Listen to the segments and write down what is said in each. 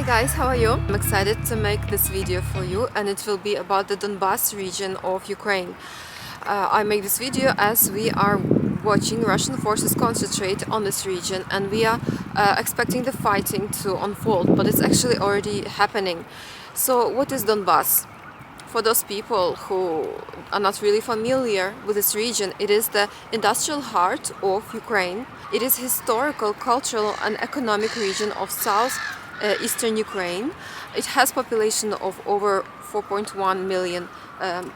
guys, how are you? I'm excited to make this video for you, and it will be about the Donbas region of Ukraine. I make this video as we are watching Russian forces concentrate on this region, and we are expecting the fighting to unfold, but it's actually already happening. So what is Donbas? For those people who are not really familiar with this region, it is the industrial heart of Ukraine. It is historical, cultural and economic region of southeastern Ukraine. It has population of over 4.1 million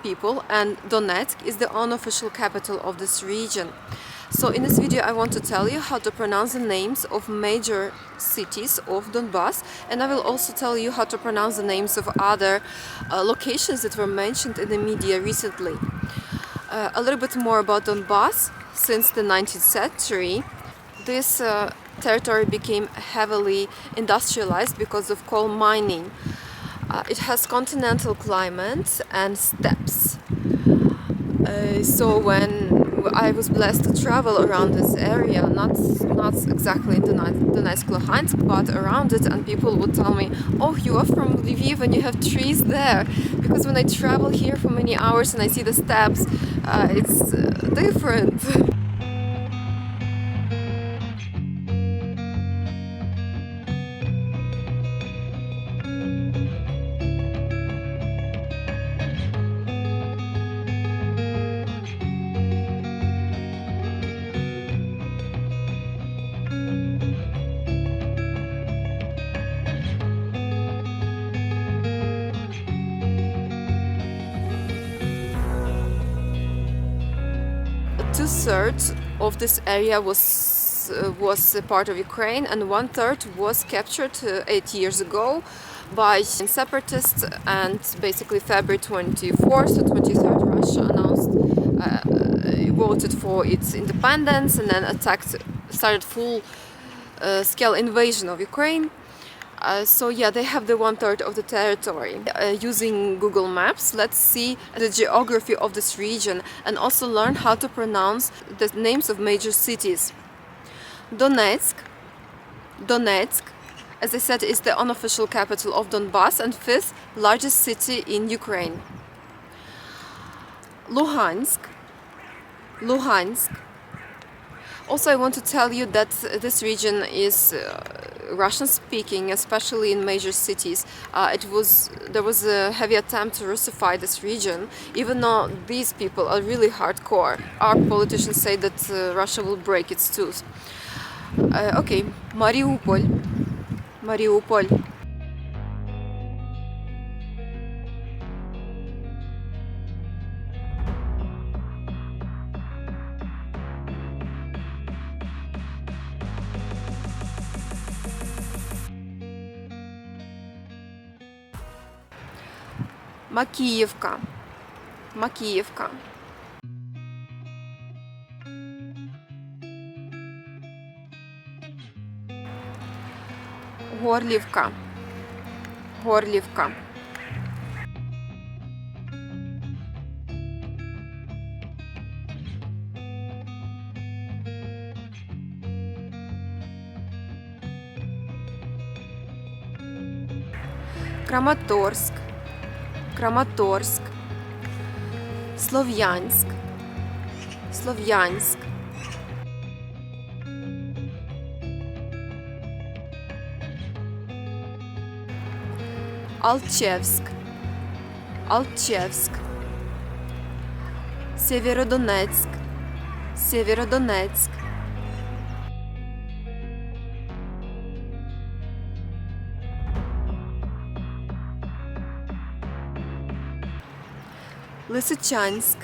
people, and Donetsk is the unofficial capital of this region. So in this video I want to tell you how to pronounce the names of major cities of Donbas, and I will also tell you how to pronounce the names of other locations that were mentioned in the media recently. A little bit more about Donbas. Since the 19th century, this territory became heavily industrialized because of coal mining. It has continental climate and steppes. So when I was blessed to travel around this area, not exactly in Donetsk, Luhansk, but around it, and people would tell me, "Oh, you are from Lviv and you have trees there." Because when I travel here for many hours and I see the steppes, it's different. Two-thirds of this area was a part of Ukraine, and one-third was captured 8 years ago by separatists. And basically February 24th to 23rd, Russia announced, voted for its independence, and then started full-scale invasion of Ukraine. So yeah, they have the one-third of the territory. Using Google Maps, let's see the geography of this region and also learn how to pronounce the names of major cities. Donetsk, as I said, is the unofficial capital of Donbas and fifth largest city in Ukraine. Luhansk. Also, I want to tell you that this region is Russian-speaking, especially in major cities. There was a heavy attempt to Russify this region, even though these people are really hardcore. Our politicians say that Russia will break its tooth. Okay, Mariupol. Макіївка. Горлівка. Краматорськ. Слов'янськ. Алчевськ. Сєвєродонецьк. Лисичанськ.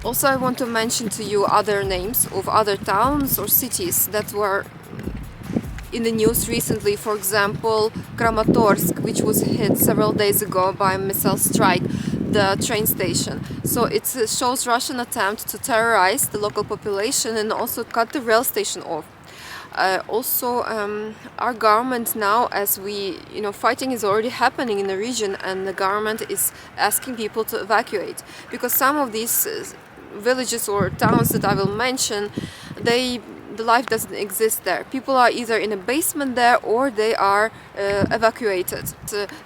Also, I want to mention to you other names of other towns or cities that were in the news recently. For example, Kramatorsk, which was hit several days ago by a missile strike, the train station. So it shows Russian attempt to terrorize the local population and also cut the rail station off. Our government now, as fighting is already happening in the region, and the government is asking people to evacuate, because some of these villages or towns that I will mention, they the life doesn't exist there. People are either in a basement there or they are evacuated.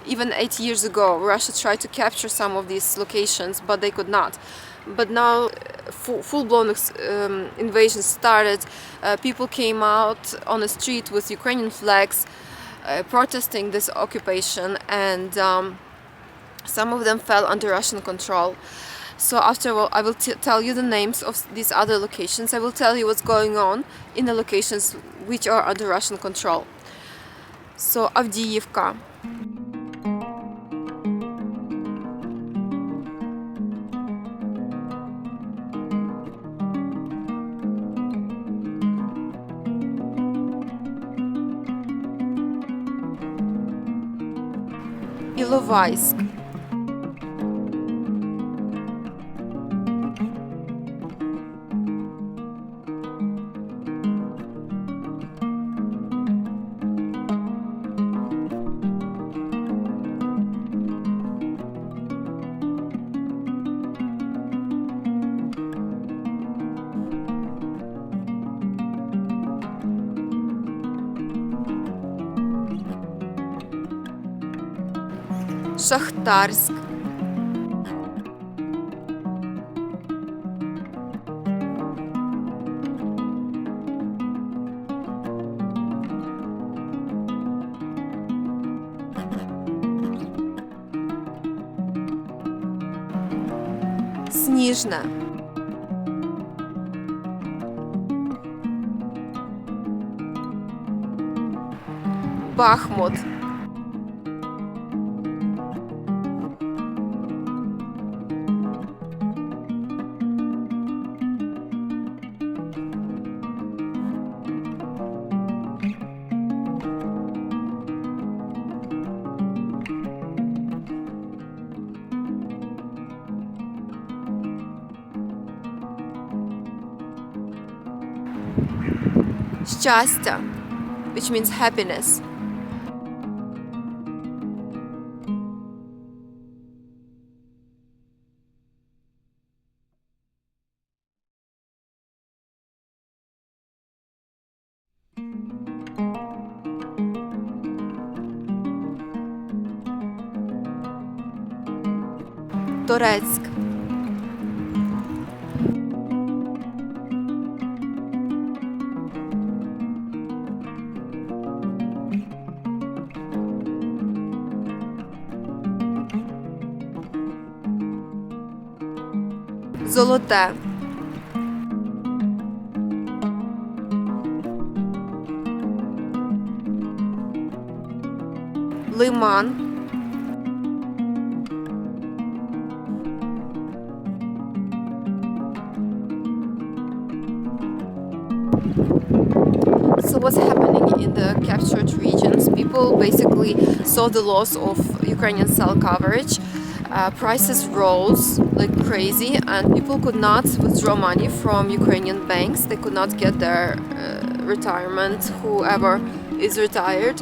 Even 8 years ago, Russia tried to capture some of these locations, but they could not. But now full-blown invasion started. People came out on the street with Ukrainian flags protesting this occupation, and some of them fell under Russian control. So after all, I will tell you the names of these other locations. I will tell you what's going on in the locations which are under Russian control. So Авдіївка. Ilovaisk. Шахтарськ. Сніжне. Бахмут. Щастя, which means happiness. Торецьк. Золоте. Лиман. So what's happening in the captured regions? People basically saw the loss of Ukrainian cell coverage. Prices rose like crazy, and people could not withdraw money from Ukrainian banks. They could not get their retirement, whoever is retired.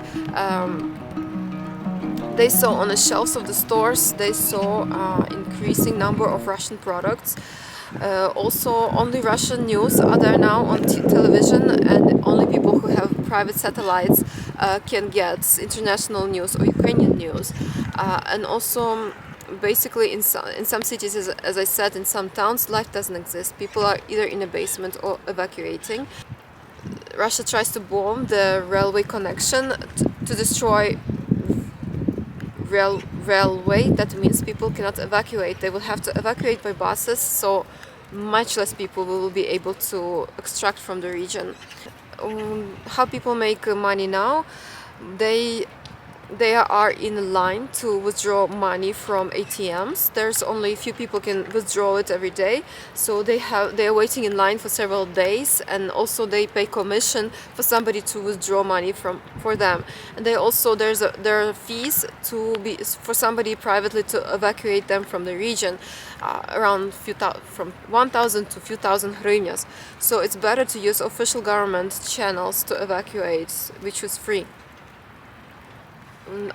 They saw on the shelves of the stores, they saw increasing number of Russian products. Also, only Russian news are there now on television, and only people who have private satellites can get international news or Ukrainian news. And also, basically in some cities, as I said, in some towns, life doesn't exist. People are either in a basement or evacuating. Russia tries to bomb the railway connection to destroy railway. That means people cannot evacuate. They will have to evacuate by buses, so much less people will be able to extract from the region. How people make money now? They are in line to withdraw money from ATMs. There's only a few people can withdraw it every day, so they are waiting in line for several days, and also they pay commission for somebody to withdraw money for them. And there are fees for somebody privately to evacuate them from the region, around from 1,000 to a few thousand hryvnias. So it's better to use official government channels to evacuate, which is free.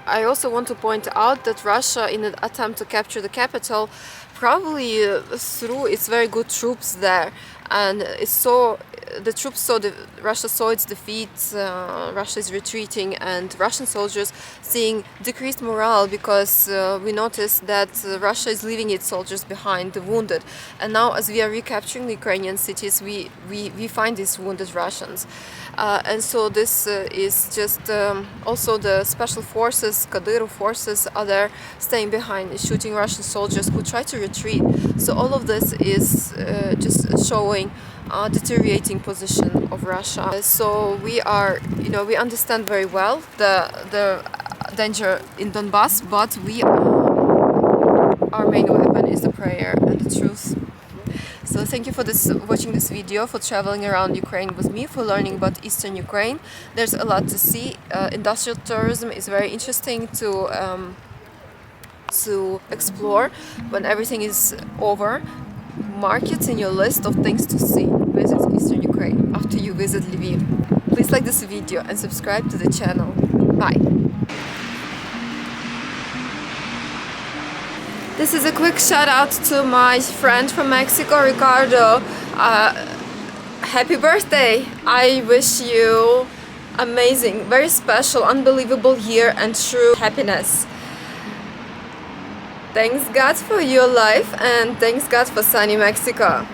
I also want to point out that Russia, in an attempt to capture the capital, probably through its very good troops there, and it's so the troops saw Russia saw its defeat, Russia is retreating, and Russian soldiers seeing decreased morale because we noticed that Russia is leaving its soldiers behind, the wounded. And now, as we are recapturing the Ukrainian cities, we find these wounded Russians. And so this is just also the special forces, Kadyrov forces, are there staying behind, shooting Russian soldiers who try to retreat. So all of this is just showing deteriorating position of Russia. So we understand very well the danger in Donbas, but our main weapon is the prayer and the truth. So thank you for watching this video, for traveling around Ukraine with me, for learning about Eastern Ukraine. There's a lot to see. Industrial tourism is very interesting to explore. When everything is over, mark it in your list of things to see. Visit Eastern Ukraine after you visit Lviv. Please like this video and subscribe to the channel. Bye. This is a quick shout out to my friend from Mexico, Ricardo. Happy birthday! I wish you amazing, very special, unbelievable year and true happiness. Thanks God for your life and thanks God for sunny Mexico.